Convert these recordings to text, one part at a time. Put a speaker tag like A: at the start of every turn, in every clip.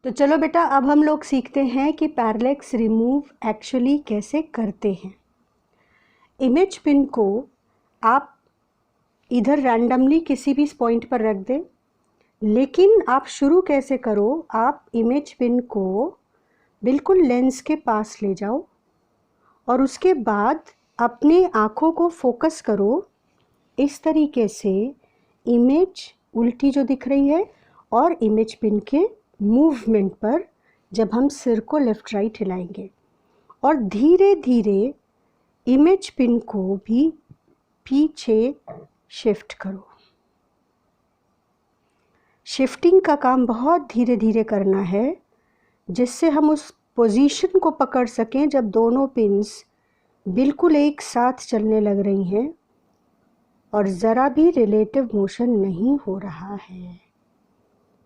A: तो चलो बेटा, अब हम लोग सीखते हैं कि पैरेलैक्स रिमूव एक्चुअली कैसे करते हैं। इमेज पिन को आप इधर रैंडमली किसी भी पॉइंट पर रख दें, लेकिन आप शुरू कैसे करो, आप इमेज पिन को बिल्कुल लेंस के पास ले जाओ और उसके बाद अपने आँखों को फोकस करो इस तरीके से, इमेज उल्टी जो दिख रही है और इमेज पिन के मूवमेंट पर जब हम सिर को लेफ़्ट राइट हिलाएंगे, और धीरे धीरे इमेज पिन को भी पीछे शिफ्ट करो। शिफ्टिंग का काम बहुत धीरे धीरे करना है, जिससे हम उस पोजीशन को पकड़ सकें जब दोनों पिन्स बिल्कुल एक साथ चलने लग रही हैं और ज़रा भी रिलेटिव मोशन नहीं हो रहा है।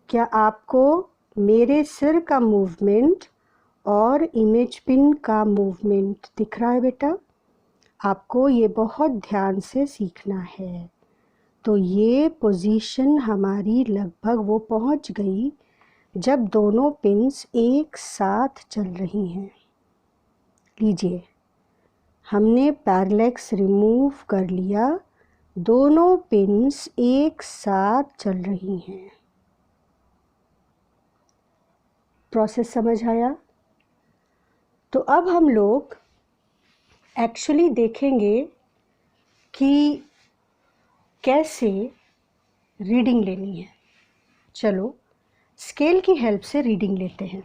A: क्या आपको मेरे सिर का मूवमेंट और इमेज पिन का मूवमेंट दिख रहा है बेटा? आपको ये बहुत ध्यान से सीखना है। तो ये पोजीशन हमारी लगभग वो पहुंच गई जब दोनों पिन्स एक साथ चल रही हैं। लीजिए, हमने पैरेलैक्स रिमूव कर लिया, दोनों पिन्स एक साथ चल रही हैं। प्रोसेस समझ आया? तो अब हम लोग एक्चुअली देखेंगे कि कैसे रीडिंग लेनी है। चलो स्केल की हेल्प से रीडिंग लेते हैं।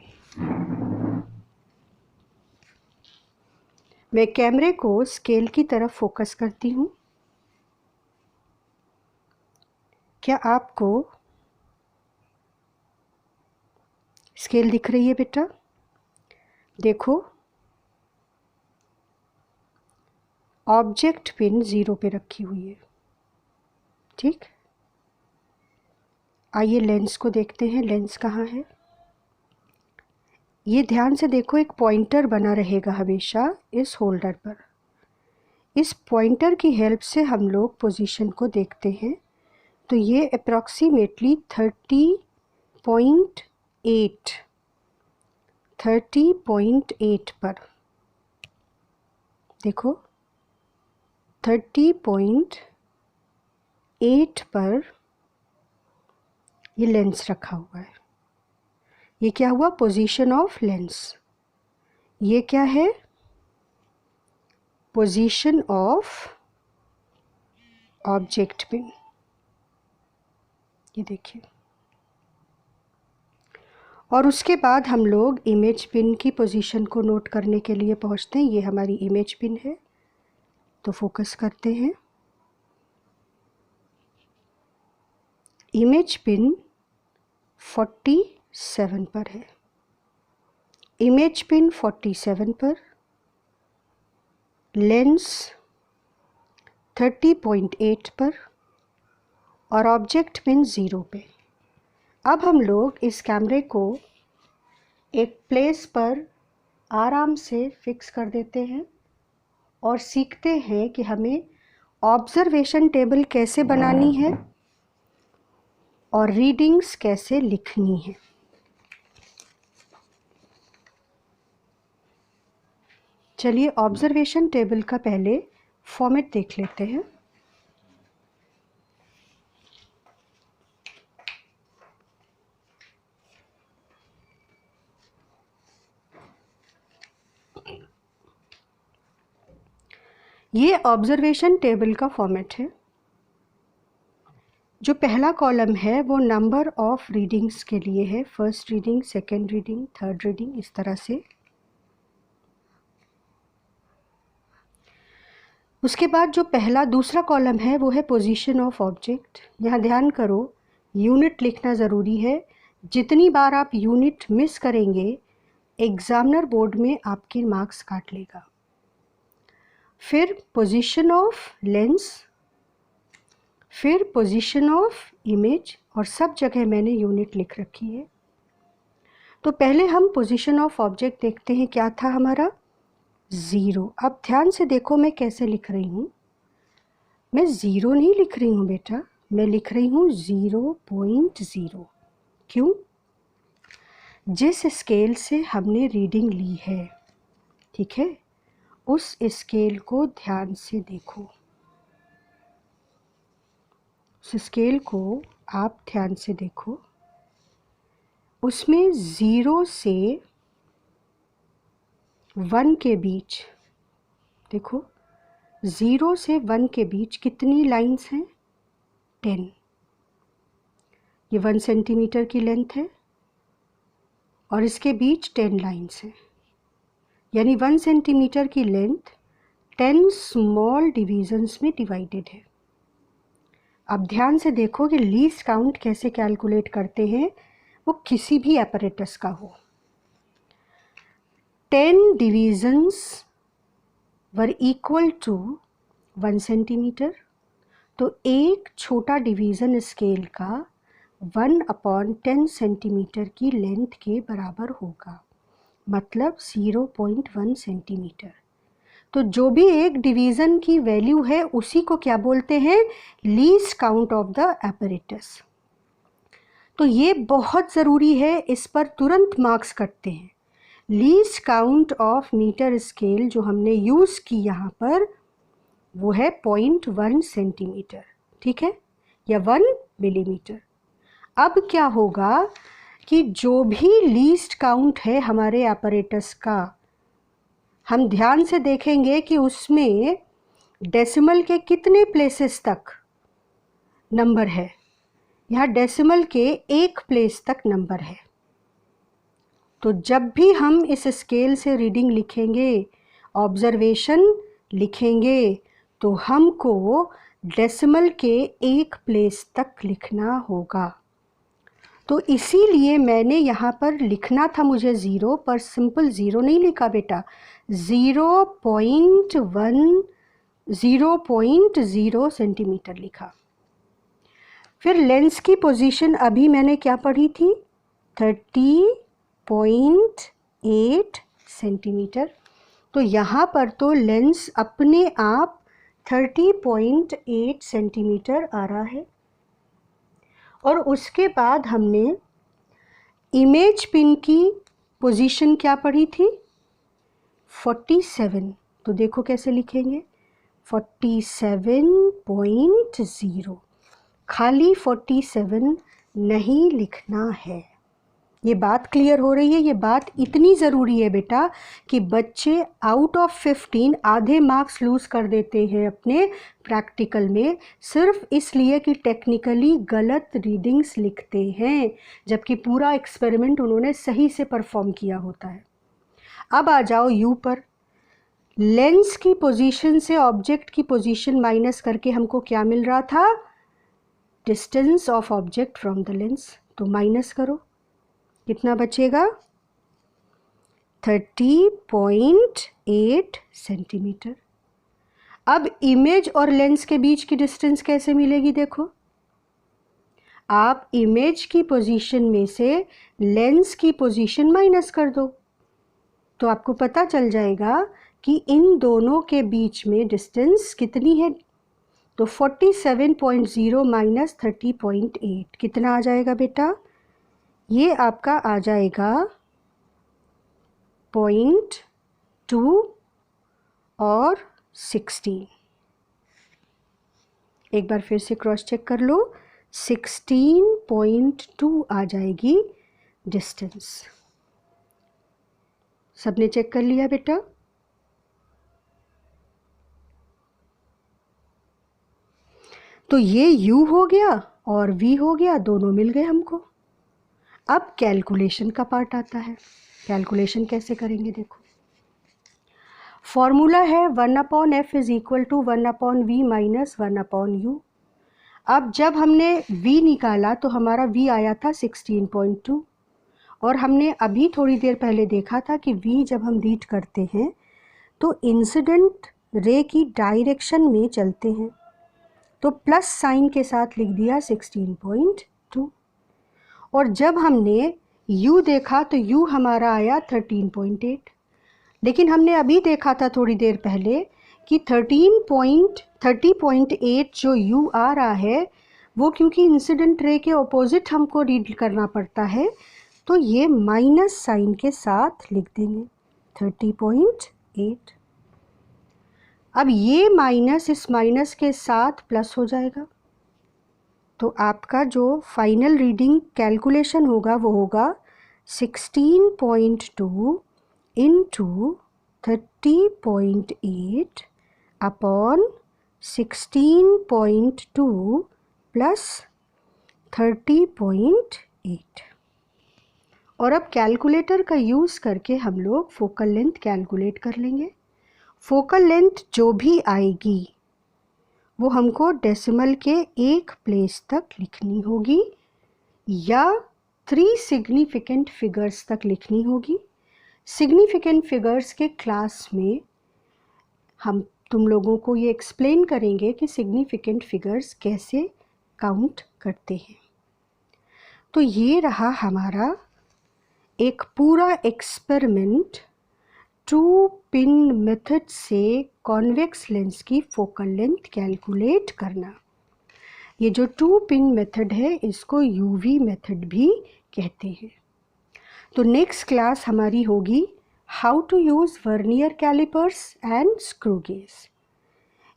A: मैं कैमरे को स्केल की तरफ फोकस करती हूँ। क्या आपको स्केल दिख रही है बेटा? देखो, ऑब्जेक्ट पिन 0 पे रखी हुई है। ठीक, आइए लेंस को देखते हैं। लेंस कहाँ है? ये ध्यान से देखो, एक पॉइंटर बना रहेगा हमेशा इस होल्डर पर। इस पॉइंटर की हेल्प से हम लोग पोजीशन को देखते हैं। तो ये अप्रॉक्सीमेटली 30.8 पर देखो, 30.8 पर ये लेंस रखा हुआ है। ये क्या हुआ? Position of lens. ये क्या है? Position of object pin. ये देखिए, और उसके बाद हम लोग इमेज पिन की पोजीशन को नोट करने के लिए पहुंचते हैं। ये हमारी इमेज पिन है, तो फोकस करते हैं। इमेज पिन 47 पर है। इमेज पिन 47 पर, लेंस 30.8 पर और ऑब्जेक्ट पिन 0 पे। अब हम लोग इस कैमरे को एक प्लेस पर आराम से फिक्स कर देते हैं और सीखते हैं कि हमें ऑब्जर्वेशन टेबल कैसे बनानी है और रीडिंग्स कैसे लिखनी है। चलिए ऑब्जर्वेशन टेबल का पहले फॉर्मेट देख लेते हैं। ये ऑब्जर्वेशन टेबल का फॉर्मेट है। जो पहला कॉलम है वो नंबर ऑफ रीडिंग्स के लिए है। First reading, second reading, third reading, इस तरह से। उसके बाद जो दूसरा कॉलम है वो है पोजीशन ऑफ ऑब्जेक्ट। यहाँ ध्यान करो, यूनिट लिखना ज़रूरी है। जितनी बार आप यूनिट मिस करेंगे, एग्जामिनर बोर्ड में आपके मार्क्स काट लेगा। फिर पोजीशन ऑफ लेंस, फिर पोजीशन ऑफ इमेज, और सब जगह मैंने यूनिट लिख रखी है। तो पहले हम पोजीशन ऑफ ऑब्जेक्ट देखते हैं। क्या था हमारा? 0। अब ध्यान से देखो मैं कैसे लिख रही हूँ। मैं 0 नहीं लिख रही हूँ बेटा, मैं लिख रही हूँ 0.0। क्यों? जिस स्केल से हमने रीडिंग ली है, ठीक है, उस स्केल को ध्यान से देखो। उस स्केल को आप ध्यान से देखो। उसमें 0 से 1 के बीच, देखो 0 से 1 के बीच कितनी लाइंस हैं? 10। ये 1 सेंटीमीटर की लेंथ है और इसके बीच 10 लाइंस हैं, यानी 1 सेंटीमीटर की लेंथ 10 स्मॉल डिवीजन्स में डिवाइडेड है। अब ध्यान से देखो कि लीस्ट काउंट कैसे कैलकुलेट करते हैं, वो किसी भी apparatus का हो। 10 divisions were equal to 1 centimetre, तो एक छोटा डिवीज़न स्केल का 1/10 सेंटीमीटर की लेंथ के बराबर होगा, मतलब 0.1 सेंटीमीटर। तो जो भी एक डिवीज़न की वैल्यू है उसी को क्या बोलते हैं? Least count of the apparatus। तो ये बहुत ज़रूरी है, इस पर तुरंत मार्क्स कटते हैं। Least count of metre scale जो हमने यूज़ की यहाँ पर, वो है 0.1 सेंटीमीटर, ठीक है, या 1 मिलीमीटर। अब क्या होगा कि जो भी लीस्ट काउंट है हमारे apparatus का, हम ध्यान से देखेंगे कि उसमें डेसिमल के कितने प्लेसेस तक नंबर है। यहाँ डेसिमल के 1 प्लेस तक नंबर है। तो जब भी हम इस स्केल से रीडिंग लिखेंगे, ऑब्जर्वेशन लिखेंगे, तो हमको डेसिमल के 1 प्लेस तक लिखना होगा। तो इसीलिए मैंने यहाँ पर लिखना था मुझे 0, पर सिंपल 0 नहीं लिखा बेटा, 0.0 सेंटीमीटर लिखा। फिर लेंस की पोजीशन अभी मैंने क्या पढ़ी थी? 30.8 सेंटीमीटर। तो यहाँ पर तो लेंस अपने आप 30.8 सेंटीमीटर आ रहा है। और उसके बाद हमने इमेज पिन की पोजीशन क्या पढ़ी थी? 47। तो देखो कैसे लिखेंगे, 47.0, खाली 47 नहीं लिखना है। ये बात क्लियर हो रही है? ये बात इतनी ज़रूरी है बेटा कि बच्चे आउट ऑफ 15 आधे मार्क्स लूज़ कर देते हैं अपने प्रैक्टिकल में, सिर्फ इसलिए कि टेक्निकली गलत रीडिंग्स लिखते हैं, जबकि पूरा एक्सपेरिमेंट उन्होंने सही से परफॉर्म किया होता है। अब आ जाओ यू पर। लेंस की पोजीशन से ऑब्जेक्ट की पोजीशन माइनस करके हमको क्या मिल रहा था? Distance of object from the lens. तो माइनस करो, कितना बचेगा? 30.8 सेंटीमीटर। अब इमेज और लेंस के बीच की डिस्टेंस कैसे मिलेगी? देखो, आप इमेज की पोजीशन में से लेंस की पोजीशन माइनस कर दो, तो आपको पता चल जाएगा कि इन दोनों के बीच में डिस्टेंस कितनी है। तो 47.0 माइनस 30.8 कितना आ जाएगा बेटा? ये आपका आ जाएगा 0.2 और 16। एक बार फिर से क्रॉस चेक कर लो, 16.2 आ जाएगी डिस्टेंस। सबने चेक कर लिया बेटा? तो ये u हो गया और v हो गया, दोनों मिल गए हमको। अब कैलकुलेशन का पार्ट आता है। कैलकुलेशन कैसे करेंगे? देखो, फॉर्मूला है 1/f is equal to 1/v minus 1/u। अब जब हमने v निकाला तो हमारा v आया था 16.2, और हमने अभी थोड़ी देर पहले देखा था कि v जब हम रीड करते हैं तो इंसिडेंट रे की डायरेक्शन में चलते हैं, तो प्लस साइन के साथ लिख दिया 16.2। और जब हमने u देखा तो u हमारा आया 13.8, लेकिन हमने अभी देखा था थोड़ी देर पहले कि 30.8 जो u आ रहा है वो क्योंकि इंसिडेंट रे के ऑपोजिट हमको रीड करना पड़ता है, तो तो ये माइनस साइन के साथ लिख देंगे 30.8। अब ये माइनस इस माइनस के साथ प्लस हो जाएगा, तो आपका जो फाइनल रीडिंग कैलकुलेशन होगा वो होगा 16.2 इंटू 30.8 अपॉन 16.2 प्लस 30.8। और अब कैलकुलेटर का यूज़ करके हम लोग फोकल लेंथ कैलकुलेट कर लेंगे। फोकल लेंथ जो भी आएगी वो हमको डेसिमल के एक प्लेस तक लिखनी होगी या 3 सिग्निफिकेंट फिगर्स तक लिखनी होगी। सिग्निफिकेंट फिगर्स के क्लास में हम तुम लोगों को ये एक्सप्लेन करेंगे कि सिग्निफिकेंट फिगर्स कैसे काउंट करते हैं। तो ये रहा हमारा एक पूरा एक्सपेरिमेंट 2 पिन मेथड से कॉन्वेक्स लेंस की फोकल लेंथ कैलकुलेट करना। ये जो 2 पिन मेथड है इसको यूवी मेथड भी कहते हैं। तो नेक्स्ट क्लास हमारी होगी how to use vernier callipers and screw gauge.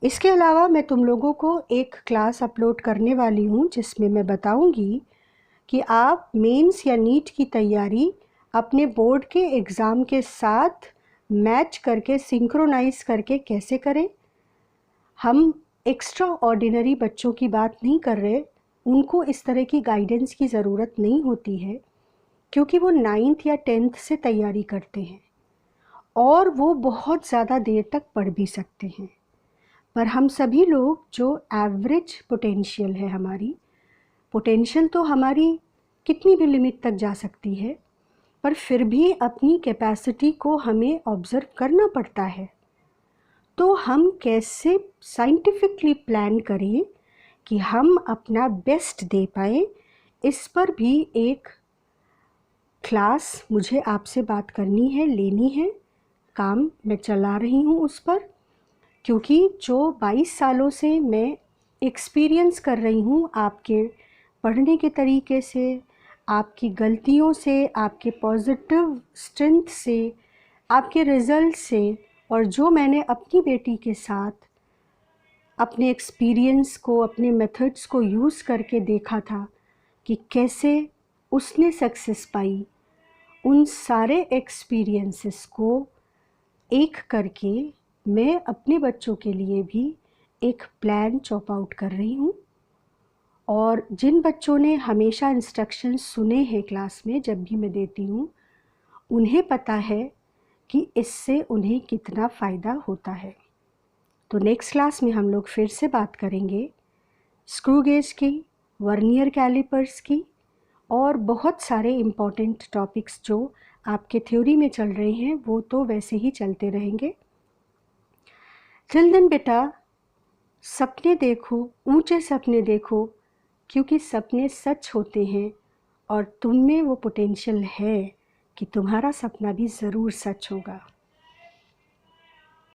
A: इसके अलावा मैं तुम लोगों को एक क्लास अपलोड करने वाली हूँ जिसमें मैं बताऊँगी कि आप मेंस या नीट की तैयारी अपने बोर्ड के एग्ज़ाम के साथ मैच करके सिंक्रोनाइज करके कैसे करें। हम एक्स्ट्रा ऑर्डिनरी बच्चों की बात नहीं कर रहे, उनको इस तरह की गाइडेंस की ज़रूरत नहीं होती है क्योंकि वो 9th या 10th से तैयारी करते हैं और वो बहुत ज़्यादा देर तक पढ़ भी सकते हैं। पर हम सभी लोग जो एवरेज पोटेंशियल है, हमारी पोटेंशियल तो हमारी कितनी भी लिमिट तक जा सकती है, पर फिर भी अपनी कैपेसिटी को हमें ऑब्ज़र्व करना पड़ता है। तो हम कैसे साइंटिफिकली प्लान करें कि हम अपना बेस्ट दे पाए, इस पर भी एक क्लास मुझे आपसे बात करनी है, लेनी है। काम मैं चला रही हूँ उस पर, क्योंकि जो 22 सालों से मैं एक्सपीरियंस कर रही हूँ आपके पढ़ने के तरीके से, आपकी गलतियों से, आपके पॉजिटिव स्ट्रेंथ से, आपके रिज़ल्ट से, और जो मैंने अपनी बेटी के साथ अपने एक्सपीरियंस को, अपने मेथड्स को यूज़ करके देखा था कि कैसे उसने सक्सेस पाई, उन सारे एक्सपीरियंसेस को एक करके मैं अपने बच्चों के लिए भी एक प्लान चॉप आउट कर रही हूँ। और जिन बच्चों ने हमेशा इंस्ट्रक्शंस सुने हैं क्लास में जब भी मैं देती हूँ, उन्हें पता है कि इससे उन्हें कितना फ़ायदा होता है। तो नेक्स्ट क्लास में हम लोग फिर से बात करेंगे स्क्रू गेज की, वर्नियर कैलिपर्स की और बहुत सारे इम्पॉर्टेंट टॉपिक्स जो आपके थ्योरी में चल रहे हैं वो तो वैसे ही चलते रहेंगे। टिल देन बेटा, सपने देखो, ऊंचे सपने देखो, क्योंकि सपने सच होते हैं और तुम में वो पोटेंशियल है कि तुम्हारा सपना भी ज़रूर सच होगा।